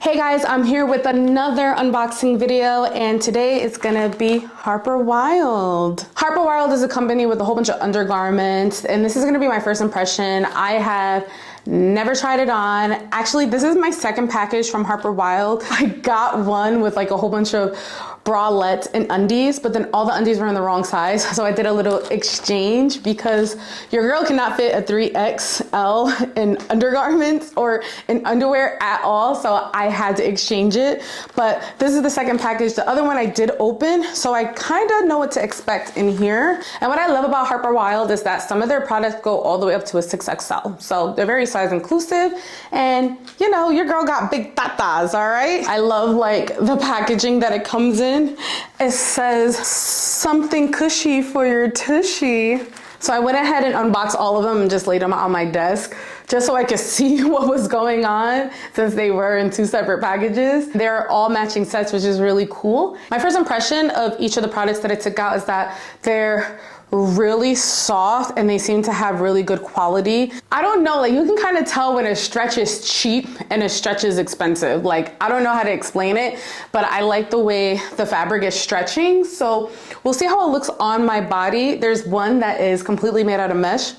Hey guys, I'm here with another unboxing video, and today it's gonna be Harper Wilde. Harper Wilde is a company with a whole bunch of undergarments, and this is gonna be my first impression. I have never tried it on. Actually, this is my second package from Harper Wilde. I got one with like a whole bunch of bralettes and undies, but then all the undies were in the wrong size. So I did a little exchange because your girl cannot fit a 3XL in undergarments or in underwear at all. So I had to exchange it. But this is the second package. The other one I did open, so I kind of know what to expect in here. And what I love about Harper Wilde is that some of their products go all the way up to a 6XL. So they're very size inclusive, and you know, your girl got big tatas, all right? I love like the packaging that it comes in. It says something cushy for your tushy. So I went ahead and unboxed all of them and just laid them on my desk just so I could see what was going on, since they were in two separate packages. They're all matching sets, which is really cool. My first impression of each of the products that I took out is that they're really soft and they seem to have really good quality. I don't know, like you can kind of tell when a stretch is cheap and a stretch is expensive. Like, I don't know how to explain it, but I like the way the fabric is stretching. So we'll see how it looks on my body. There's one that is completely made out of mesh.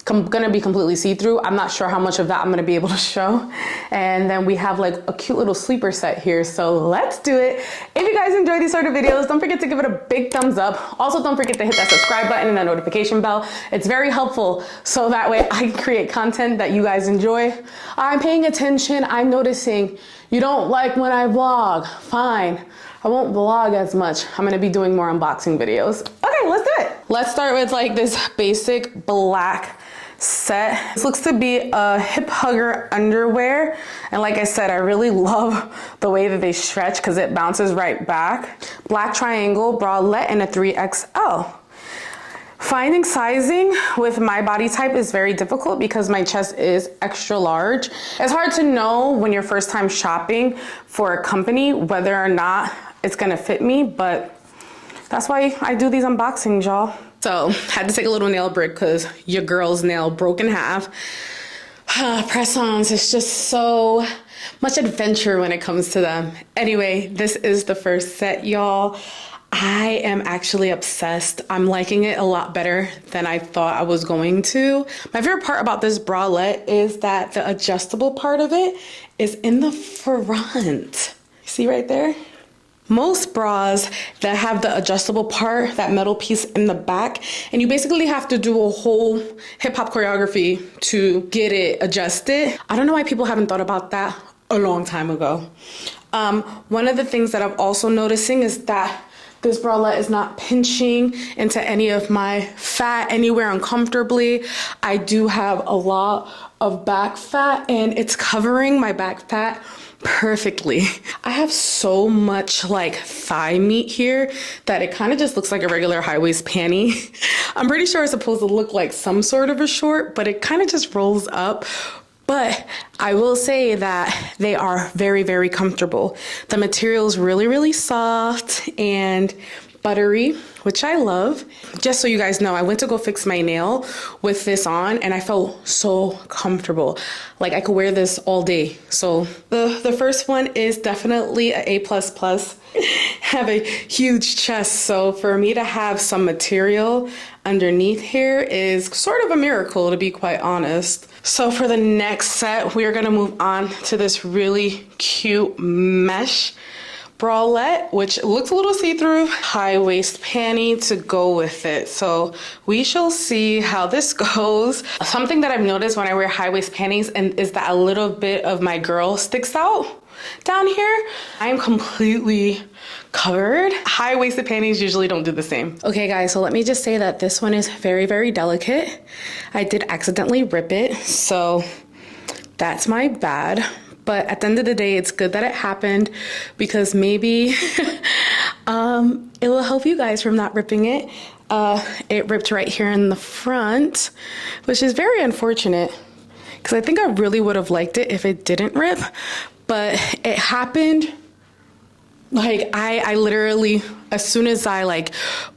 Gonna be completely see-through. I'm not sure how much of that I'm gonna be able to show. And then we have like a cute little sleeper set here. So let's do it. If you guys enjoy these sort of videos, don't forget to give it a big thumbs up. Also, don't forget to hit that subscribe button and that notification bell. It's very helpful, so that way I can create content that you guys enjoy. I'm paying attention. I'm noticing you don't like when I vlog. Fine. I won't vlog as much. I'm gonna be doing more unboxing videos. Okay, let's do it. Let's start with like this basic black set. This looks to be a hip hugger underwear, and like I said, I really love the way that they stretch because it bounces right back. Black triangle bralette in a 3XL. Finding sizing with my body type is very difficult because my chest is extra large. It's hard to know when you're first time shopping for a company whether or not it's gonna fit me, but that's why I do these unboxings, y'all. So had to take a little nail break because your girl's nail broke in half. Press-ons, it's just so much adventure when it comes to them. Anyway, this is the first set, y'all. I am actually obsessed. I'm liking it a lot better than I thought I was going to. My favorite part about this bralette is that the adjustable part of it is in the front. See right there? Most bras that have the adjustable part, that metal piece in the back, and you basically have to do a whole hip hop choreography to get it adjusted. I don't know why people haven't thought about that a long time ago. One of the things that I'm also noticing is that this bralette is not pinching into any of my fat anywhere uncomfortably. I do have a lot of back fat and it's covering my back fat perfectly. I have so much like thigh meat here that it kind of just looks like a regular high waist panty. I'm pretty sure it's supposed to look like some sort of a short, but it kind of just rolls up. But I will say that they are very, very comfortable. The material is really, really soft and buttery, which I love. Just so you guys know, I went to go fix my nail with this on and I felt so comfortable. Like I could wear this all day. So the first one is definitely a A++. Have a huge chest, so for me to have some material underneath here is sort of a miracle, to be quite honest. So for the next set, we are gonna move on to this really cute mesh bralette, which looks a little see-through, high waist panty to go with it. So we shall see how this goes. Something that I've noticed when I wear high waist panties is that a little bit of my girl sticks out down here. I'm completely covered. High-waisted panties usually don't do the same. Okay guys, so let me just say that this one is very, very delicate. I did accidentally rip it, so that's my bad. But at the end of the day, it's good that it happened because maybe it will help you guys from not ripping it. It ripped right here in the front, which is very unfortunate because I think I really would have liked it if it didn't rip, but it happened. Like I literally, as soon as I like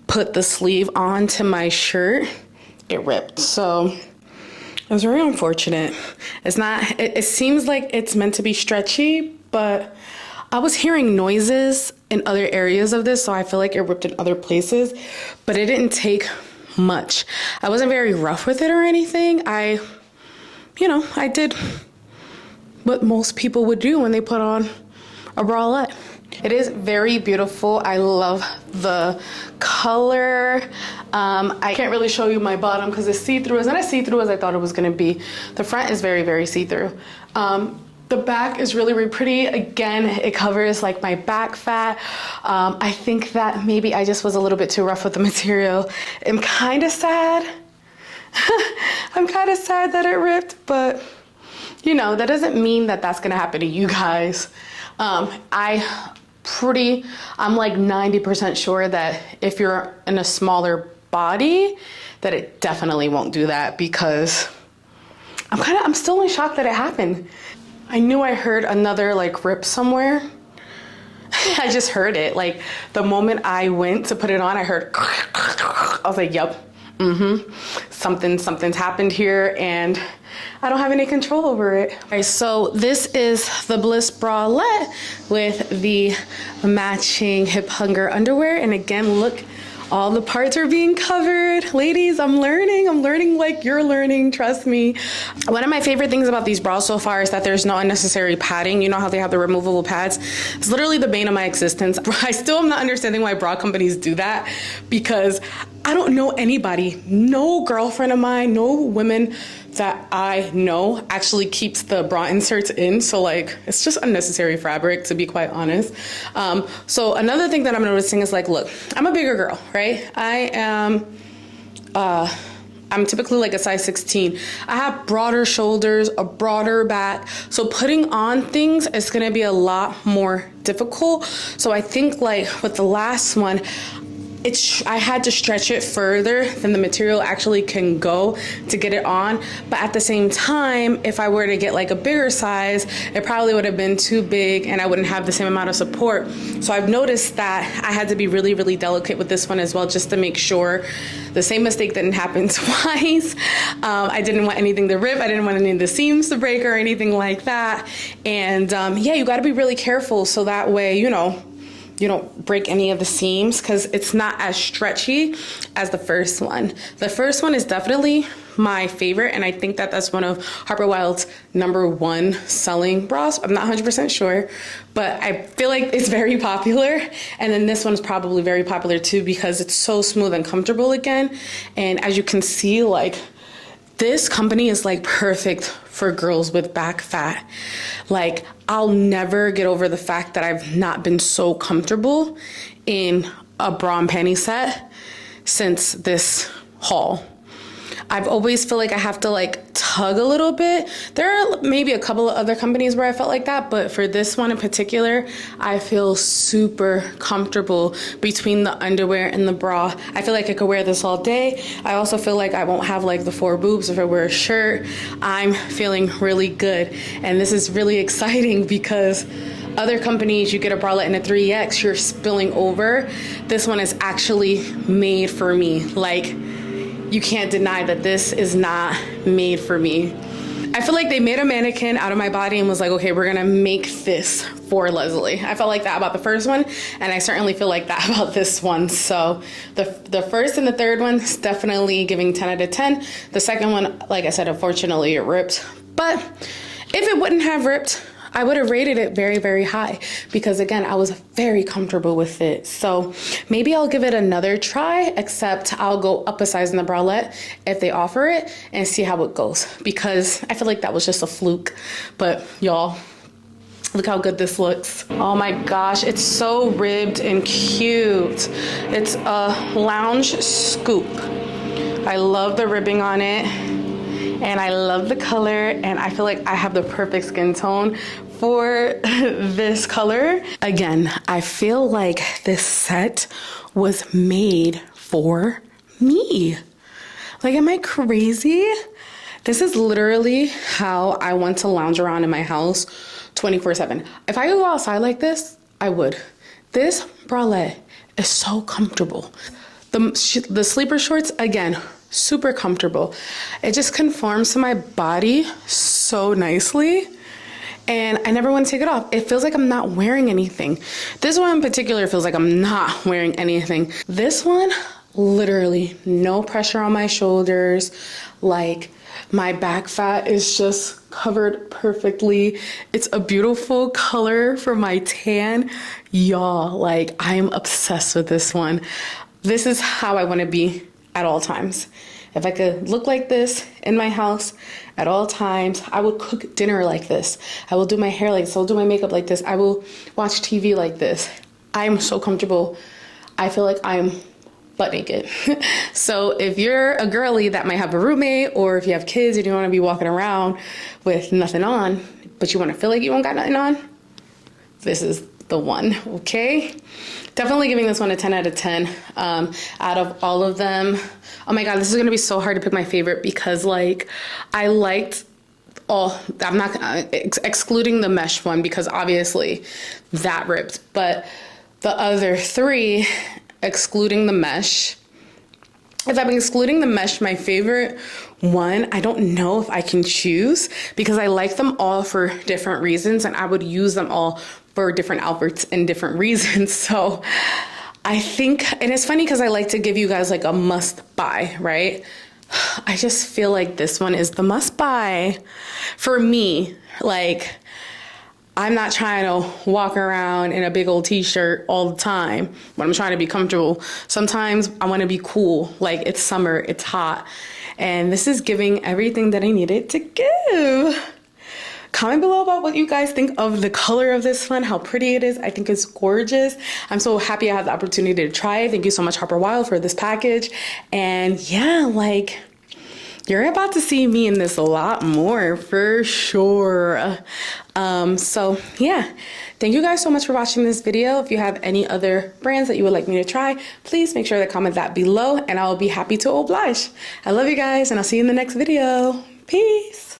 put the sleeve onto my shirt, it ripped. So it was very unfortunate. It's not, it seems like it's meant to be stretchy, but I was hearing noises in other areas of this, so I feel like it ripped in other places, but it didn't take much. I wasn't very rough with it or anything. I did what most people would do when they put on a bralette. It is very beautiful. I love the color. I can't really show you my bottom because it's see-through. It's not as see-through as I thought it was gonna be. The front is very, very see-through. The back is really, really pretty. Again, it covers like my back fat. I think that maybe I just was a little bit too rough with the material. I'm kind of sad. I'm kind of sad that it ripped, but that doesn't mean that that's gonna happen to you guys. I'm like 90% sure that if you're in a smaller body, that it definitely won't do that, because I'm still in shock that it happened. I knew I heard another like rip somewhere. I just heard it. Like the moment I went to put it on, I heard, I was like, yep, something's happened here, and I don't have any control over it. All right, so this is the Bliss Bralette with the matching hip hunger underwear. And again, look, all the parts are being covered. Ladies, I'm learning like you're learning, trust me. One of my favorite things about these bras so far is that there's no unnecessary padding. You know how they have the removable pads? It's literally the bane of my existence. I still am not understanding why bra companies do that, because I don't know anybody, no girlfriend of mine, no women that I know actually keeps the bra inserts in. So like, it's just unnecessary fabric, to be quite honest. So another thing that I'm noticing is like, look, I'm a bigger girl, right? I'm typically like a size 16. I have broader shoulders, a broader back. So putting on things is gonna be a lot more difficult. So I think like with the last one, I had to stretch it further than the material actually can go to get it on. But at the same time, if I were to get like a bigger size, it probably would have been too big and I wouldn't have the same amount of support. So I've noticed that I had to be really, really delicate with this one as well, just to make sure the same mistake didn't happen twice. I didn't want anything to rip. I didn't want any of the seams to break or anything like that. And yeah, you got to be really careful so that way, you don't break any of the seams, because it's not as stretchy as the first one. The first one is definitely my favorite, and I think that that's one of Harper Wilde's #1 selling bras. I'm not 100% sure, but I feel like it's very popular. And then this one's probably very popular too, because it's so smooth and comfortable again. And as you can see, like, this company is like perfect for girls with back fat. Like, I'll never get over the fact that I've not been so comfortable in a bra and panty set since this haul. I've always feel like I have to like tug a little bit. There are maybe a couple of other companies where I felt like that, but for this one in particular, I feel super comfortable between the underwear and the bra. I feel like I could wear this all day. I also feel like I won't have like the 4 boobs if I wear a shirt. I'm feeling really good. And this is really exciting because other companies, you get a bralette in a 3X, you're spilling over. This one is actually made for me. Like, you can't deny that this is not made for me. I feel like they made a mannequin out of my body and was like, okay, we're gonna make this for Leslie. I felt like that about the first one, and I certainly feel like that about this one. So the first and the third one is definitely giving 10 out of 10. The second one, like I said, unfortunately it ripped. But if it wouldn't have ripped, I would have rated it very, very high, because again, I was very comfortable with it. So maybe I'll give it another try, except I'll go up a size in the bralette if they offer it and see how it goes, because I feel like that was just a fluke. But y'all, look how good this looks. Oh my gosh, it's so ribbed and cute. It's a lounge scoop. I love the ribbing on it, and I love the color, and I feel like I have the perfect skin tone for this color. Again, I feel like this set was made for me. Like, am I crazy? This is literally how I want to lounge around in my house 24/7. If I could go outside like this, I would. This bralette is so comfortable. The sleeper shorts, again, super comfortable. It just conforms to my body so nicely. and I never want to take it off. It feels like I'm not wearing anything. This one in particular feels like I'm not wearing anything. This one, literally no pressure on my shoulders. Like, my back fat is just covered perfectly. It's a beautiful color for my tan. Y'all, like, I am obsessed with this one. This is how I want to be at all times. If I could look like this in my house at all times, I would cook dinner like this. I will do my hair like this. I'll do my makeup like this. I will watch TV like this. I'm so comfortable. I feel like I'm butt naked. So if you're a girly that might have a roommate, or if you have kids and you don't want to be walking around with nothing on, but you want to feel like you don't got nothing on, this is the one, okay? Definitely giving this one a 10 out of 10. Out of all of them, oh my God, this is gonna be so hard to pick my favorite, because like, I liked all, I'm not excluding the mesh one because obviously that ripped, but the other three, excluding the mesh, if I'm excluding the mesh, my favorite one, I don't know if I can choose, because I like them all for different reasons, and I would use them all for different outfits and different reasons. So I think, and it's funny because I like to give you guys like a must buy, right? I just feel like this one is the must buy for me. Like, I'm not trying to walk around in a big old t-shirt all the time when I'm trying to be comfortable. Sometimes I want to be cool. Like, it's summer, it's hot, and this is giving everything that I needed to give. Comment below about what you guys think of the color of this one, how pretty it is. I think it's gorgeous. I'm so happy I had the opportunity to try it. Thank you so much, Harper Wilde, for this package. And yeah, like, you're about to see me in this a lot more for sure. So yeah, thank you guys so much for watching this video. If you have any other brands that you would like me to try, please make sure to comment that below, and I will be happy to oblige. I love you guys, and I'll see you in the next video. Peace.